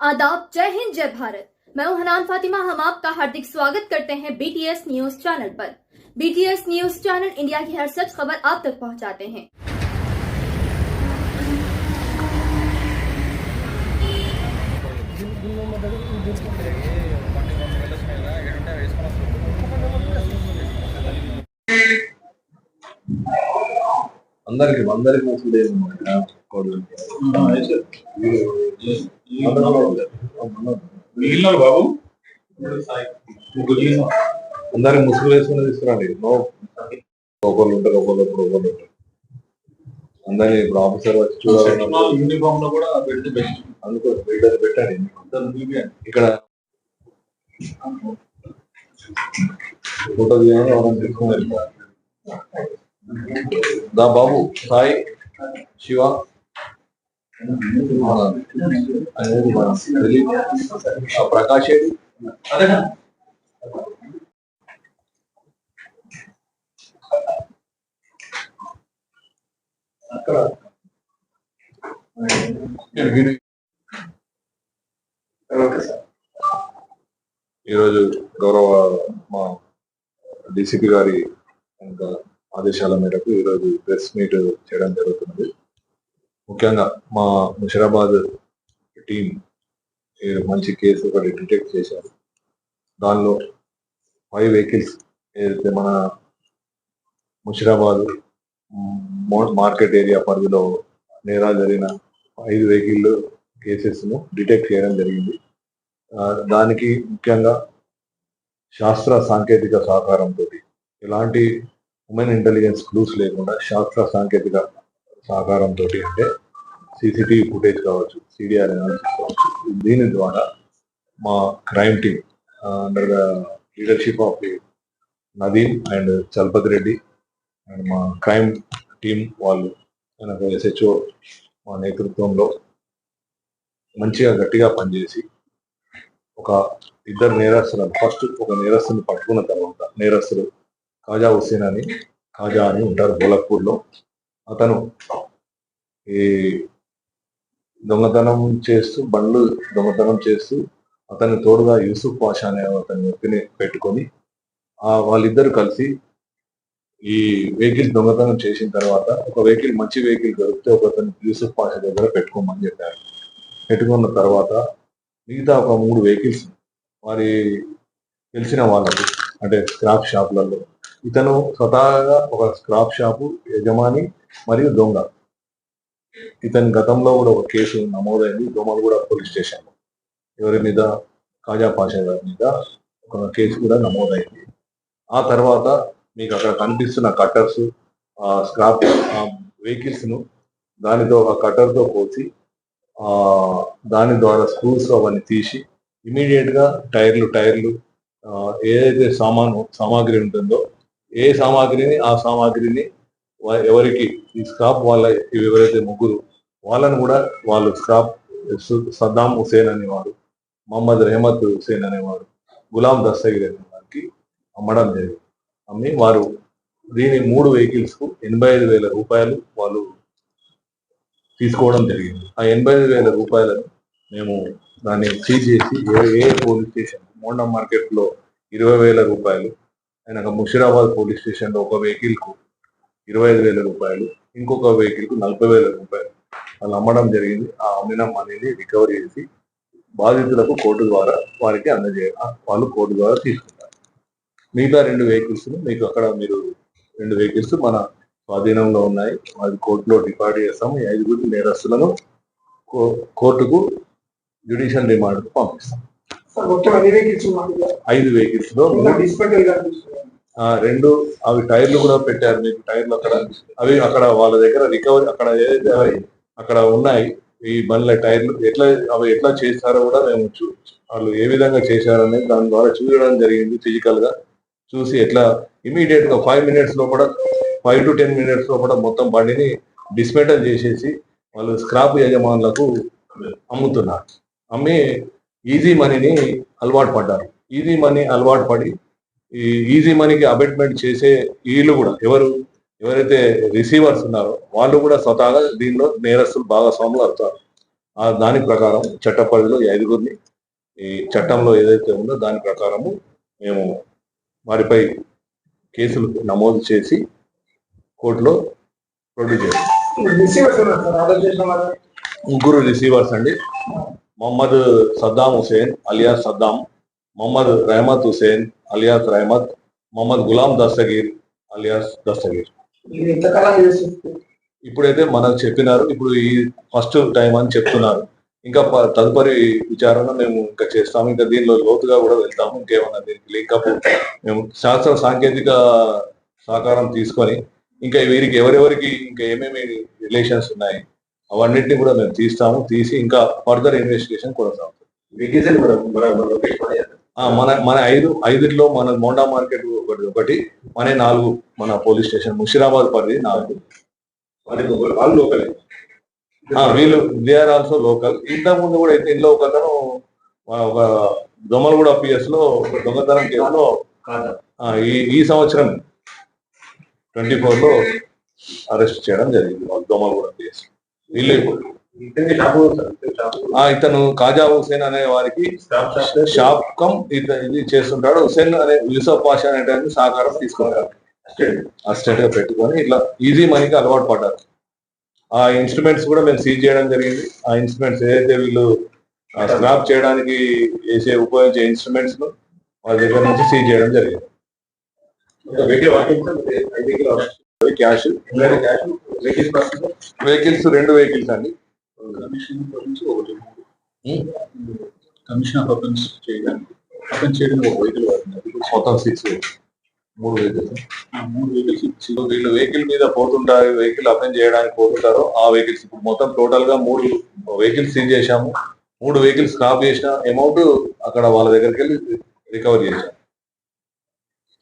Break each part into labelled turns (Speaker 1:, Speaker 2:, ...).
Speaker 1: आदाब, जय हिंद, जय भारत। मैं हूं हनान फातिमा। हम आपका हार्दिक स्वागत करते हैं BTS न्यूज चैनल पर। BTS न्यूज चैनल इंडिया की हर सच खबर आप तक पहुंचाते हैं।
Speaker 2: అందరికి బాబు అందరికి ముసుగులు వేసుకుని తీసుకురండి. ఒకళ్ళు ఉంటారు, ఒకళ్ళు ఉంటారు. అందరినీ ఇప్పుడు ఆఫీసర్ వచ్చి చూడాలి. యూనిఫామ్ లో కూడా పెడితే బెస్ట్. అందుకో పెట్టండి ఇక్కడ ఫోటో తీయాలని ఎవరైనా తీసుకున్నారు. దా బాబు, సాయి, శివ, ప్రకాష్ అక్కడ ఈరోజు గౌరవ మా డిసిపి గారి ఇంకా ఆదేశాల మేరకు ఈరోజు ప్రెస్ మీట్ చేయడం జరుగుతుంది. ముఖ్యంగా మా ముషిరాబాద్ టీం మంచి కేసు ఒకటి డిటెక్ట్ చేశారు. దానిలో 5 వెహికల్స్ ఏదైతే మన ముషిరాబాద్ మార్కెట్ ఏరియా పరిధిలో నేరాలు జరిగిన 5 వెహికల్ కేసెస్ ను డిటెక్ట్ చేయడం జరిగింది. దానికి ముఖ్యంగా శాస్త్ర సాంకేతిక సహకారంతో, ఎలాంటి హ్యూమన్ ఇంటెలిజెన్స్ క్లూస్ లేకుండా శాస్త్ర సాంకేతిక సహకారంతో, అంటే CCTV ఫుటేజ్ కావచ్చు, CDR అనాలిసిస్ కావచ్చు, దీని ద్వారా మా crime team under the leadership of Nadeem and Chalapathi Reddy and మా క్రైమ్ టీమ్ వాళ్ళు SHO మా నేతృత్వంలో మంచిగా గట్టిగా పనిచేసి ఒక 2 నేరస్తులను, ఫస్ట్ ఒక నేరస్తుని పట్టుకున్న తర్వాత, నేరస్తుడు ఖాజా హుస్సేన్ అని, ఖాజా అని ఉంటారు గోలక్పూర్లో. అతను ఈ బండ్లు దొంగతనం చేస్తూ అతని తోడుగా యూసుఫ్ పాషా అనే అతని వ్యక్తిని పెట్టుకొని వాళ్ళిద్దరు కలిసి ఈ వెహికల్ దొంగతనం చేసిన తర్వాత, ఒక వెహికల్ మంచి వెహికల్ దొరికితే ఒకతను యూసుఫ్ పాషా దగ్గర పెట్టుకోమని చెప్పారు. పెట్టుకున్న తర్వాత మిగతా ఒక 3 వెహికల్స్ వారి తెలిసిన వాళ్ళకు, అంటే స్క్రాప్ షాపులలో, ఇతను స్వతహాగా ఒక స్క్రాప్ షాపు యజమాని మరియు దొంగ. ఇతని గతంలో కూడా ఒక కేసు నమోదైంది దోమలగూడ పోలీస్ స్టేషన్. ఎవరి మీద? ఖాజా పాషా గారి మీద ఒక కేసు కూడా నమోదైంది. ఆ తర్వాత మీకు అక్కడ కనిపిస్తున్న కట్టర్స్, స్క్రాప్ వెహికల్స్ ను దానితో ఒక కట్టర్తో కోసి దాని ద్వారా స్క్రూస్ అవన్నీ తీసి ఇమీడియట్ గా టైర్లు ఏదైతే సామాగ్రి ఉంటుందో, ఏ సామాగ్రిని ఆ సామాగ్రిని ఎవరికి ఈ స్క్రాప్ వాళ్ళ ఎవరైతే ముగ్గురు వాళ్ళని కూడా వాళ్ళు స్క్రాప్ సద్దాం హుసేన్ అనేవాడు, మహమ్మద్ రెహమత్ హుసేన్ అనేవాడు, గులాం దస్తగిరి అనే వారికి అమ్మడం జరిగింది. అమ్మి వారు దీని 3 వెహికల్స్ కు 85,000 రూపాయలు వాళ్ళు తీసుకోవడం జరిగింది. ఆ 85,000 రూపాయలను మేము దాన్ని సీజ్ చేసి ఏ పోలీస్ స్టేషన్, మోండా మార్కెట్ లో 20,000 రూపాయలు, ఆయన ముషిరాబాద్ పోలీస్ స్టేషన్ లో ఒక వెహికల్ కు 25,000 రూపాయలు, ఇంకొక వెహికల్ కు 40,000 రూపాయలు వాళ్ళు అమ్మడం జరిగింది. ఆ అమ్మిన మనీని రికవరీ చేసి బాధితులకు కోర్టు ద్వారా వారికి వాళ్ళు కోర్టు ద్వారా తీసుకుంటారు. మిగతా 2 వెహికల్స్ మీకు అక్కడ మీరు 2 వెహికల్స్ మన స్వాధీనంలో ఉన్నాయి. అది కోర్టులో డిపార్ట్ చేస్తాము. 5 నేరస్తులను కోర్టుకు జ్యుడిషియల్ రిమాండ్ కు పంపిస్తాం. 5 వెహికల్స్ లో 2 అవి టైర్లు కూడా పెట్టారు. మీకు టైర్లు అవి అక్కడ వాళ్ళ దగ్గర రికవరీ అక్కడ ఏదైతే అక్కడ ఉన్నాయి ఈ బండ్ల టైర్లు అవి ఎట్లా చేశారో కూడా మేము వాళ్ళు ఏ విధంగా చేశారనేది దాని ద్వారా చూడడం జరిగింది. ఫిజికల్ గా చూసి ఎట్లా ఇమీడియట్ గా 5 మినిట్స్ లో కూడా 5 to 10 మినిట్స్ లో కూడా మొత్తం బండిని డిస్మెంటల్ చేసేసి వాళ్ళు స్క్రాప్ యజమానులకు అమ్ముతున్నారు. అమ్మి ఈజీ మనీని అలవాటు పడ్డారు. ఈజీ మనీ అలవాటు పడి ఈ ఈజీ మనీకి అబెట్మెంట్ చేసే వీళ్ళు కూడా ఎవరైతే రిసీవర్స్ ఉన్నారో వాళ్ళు కూడా స్వతహాగా దీనిలో నేరస్తులు భాగస్వాములు అవుతారు. దాని ప్రకారం చట్ట పరిధిలో ఈ 5గురిని ఈ చట్టంలో ఏదైతే ఉందో దాని ప్రకారము మేము వారిపై కేసులు నమోదు చేసి కోర్టులో ప్రొడ్యూస్ చేస్తాం. ముగ్గురు రిసీవర్స్ అండి. Mohammed Saddam Hussain alias Saddam, Mohammed Rehmat Hussain alias Rehmat, Mohammed Ghulam Dastagir alias Dastagir. ఇప్పుడైతే మనకు చెప్పినారు, ఇప్పుడు ఈ ఫస్ట్ టైం అని చెప్తున్నారు. ఇంకా తదుపరి విచారణ మేము ఇంకా చేస్తాము. ఇంకా దీనిలో లోతుగా కూడా వెళ్తాము. ఇంకేమన్నా దీనికి లింకప్ మేము శాస్త్ర సాంకేతిక సహకారం తీసుకొని ఇంకా వీరికి ఎవరెవరికి ఇంకా ఏమేమి రిలేషన్స్ ఉన్నాయి అవన్నిటిని కూడా మేము తీసి ఇంకా ఫర్దర్ ఇన్వెస్టిగేషన్ కొనసాగుతాం. మన ఐదులో మన మోండా మార్కెట్ ఒకటి, మన 4 మన పోలీస్ స్టేషన్ ముషిరాబాద్ పరిధి 4. వాళ్ళు లోకలే, వీళ్ళు దే ఆర్ ఆల్సో లోకల్. ఇంతకు ముందు కూడా అయితే ఇంట్లో ఒక అతను ఒక దొమ్మలగూడ పిఎస్ లో దొంగతనం కేసులో ఈ సంవత్సరం 24 లో అరెస్ట్ చేయడం జరిగింది. వాళ్ళు దొమ్మలగూడ పిఎస్. వీళ్ళు ఇతను కాజా హుసేన్ అనే వారికి షాప్ కమ్ ఇది చేస్తుంటాడు. హుసేన్ అనే యూసఫ్ పాషా అనే సహకారం తీసుకున్నారు. అసిస్టెంట్ గా పెట్టుకొని ఇట్లా ఈజీ మనీకి అలవాటు పడ్డారు. ఆ ఇన్స్ట్రుమెంట్స్ కూడా మేము సీజ్ చేయడం జరిగింది. ఆ ఇన్స్ట్రుమెంట్స్ ఏదైతే వీళ్ళు స్క్రాప్ చేయడానికి ఉపయోగించే ఇన్స్ట్రుమెంట్స్ వాళ్ళ దగ్గర నుంచి సీజ్ చేయడం జరిగింది. క్యాష్, వెహికల్స్ 2 వెహికల్స్ అండి.
Speaker 3: కమిషన్ ఆఫ్ అఫెన్స్ చేయడం ఒక వెహికల్
Speaker 2: మొత్తం 3 వెహికల్స్. వీళ్ళు వెహికల్ మీద పోతుంటారు, వెహికల్ అఫెన్స్ చేయడానికి పోతుంటారు. ఆ వెహికల్స్ ఇప్పుడు మొత్తం టోటల్ గా 3 వెహికల్స్ సీజ్ చేశాము. 3 వెహికల్స్ స్క్రాప్ చేసిన అమౌంట్ అక్కడ వాళ్ళ దగ్గరికి వెళ్ళి రికవర్ చేశాము.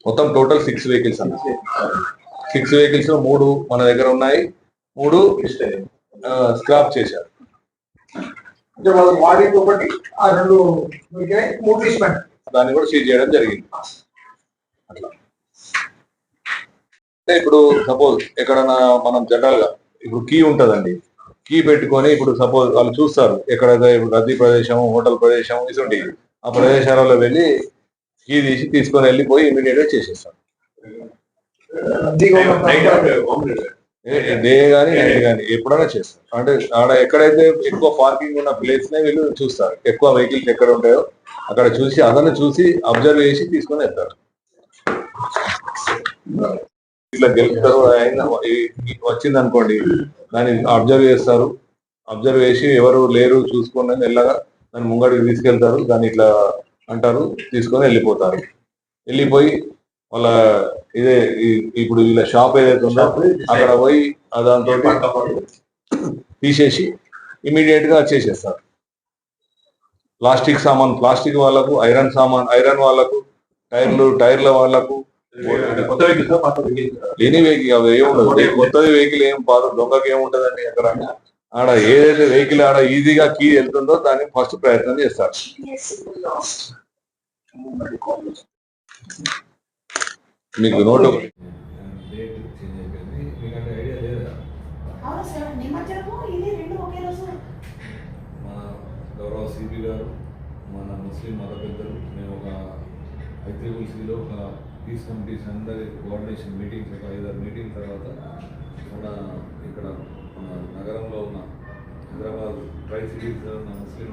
Speaker 2: మొత్తం టోటల్ 6 వెహికల్స్ అన్న. 6 వెహికల్స్ 3 మన దగ్గర ఉన్నాయి, 3 స్క్రాప్ చేశారు. దాన్ని కూడా సీజ్ చేయడం జరిగింది. అట్లా అంటే ఇప్పుడు సపోజ్ ఎక్కడన్నా మనం జనరల్ గా ఇప్పుడు కీ ఉంటదండి, కీ పెట్టుకొని ఇప్పుడు సపోజ్ వాళ్ళు చూస్తారు ఎక్కడైతే ఇప్పుడు రద్దీ ప్రదేశం, హోటల్ ప్రదేశం ఇటువంటి ఆ ప్రదేశాలలో వెళ్ళి కీ తీసి తీసుకొని వెళ్ళిపోయి ఇమీడియట్ గా చేసేస్తారు. డే కానీ నైట్ కానీ ఎప్పుడైనా చేస్తారు. అంటే ఆడ ఎక్కడైతే ఎక్కువ పార్కింగ్ ఉన్న ప్లేస్ నే వీళ్ళు చూస్తారు. ఎక్కువ వెహికల్స్ ఎక్కడ ఉంటాయో అక్కడ చూసి అదನ್ನು చూసి అబ్జర్వ్ చేసి తీసుకొని వెళ్తారు. ఇట్లా గెలుపుతారు వచ్చింది అనుకోండి, దాన్ని అబ్జర్వ్ చేస్తారు. అబ్జర్వ్ చేసి ఎవరు లేరు చూసుకొని మెల్లగా దాన్ని ముంగడికి తీసుకెళ్తారు. దాన్ని ఇట్లా అంటారు, తీసుకొని వెళ్ళిపోతారు. వెళ్ళిపోయి వాళ్ళ ఇదే ఇప్పుడు వీళ్ళ షాప్ ఏదైతే ఉందో అక్కడ పోయి దాంతో తీసేసి ఇమీడియట్ గా చేసేస్తారు. ప్లాస్టిక్ సామాన్ ప్లాస్టిక్ వాళ్ళకు, ఐరన్ సామాన్ ఐరన్ వాళ్ళకు, టైర్ల వాళ్ళకు, ఎనీ వెహికల్ అవి ఏముండదు. కొత్తది వెహికల్ ఏం పాత దొంగకి ఏముంటదండి. అక్కడ ఆడ ఏదైతే వెహికల్ ఆడ ఈజీగా కీ వెళ్తుందో దాన్ని ఫస్ట్ ప్రయత్నం చేస్తారు. మీకు నోట్
Speaker 4: గౌరవ సిపి గారు, మన ముస్లిం మత పెద్దలు, మేము ఒక ICCలో ఒక పీస్ కమిటీస్ అందరి కోఆర్డినేషన్ మీటింగ్స్ ఒక 5-6 మీటింగ్ తర్వాత మన ఇక్కడ మన నగరంలో ఉన్న హైదరాబాద్ ట్రై సిటీస్లో ఉన్న ముస్లిం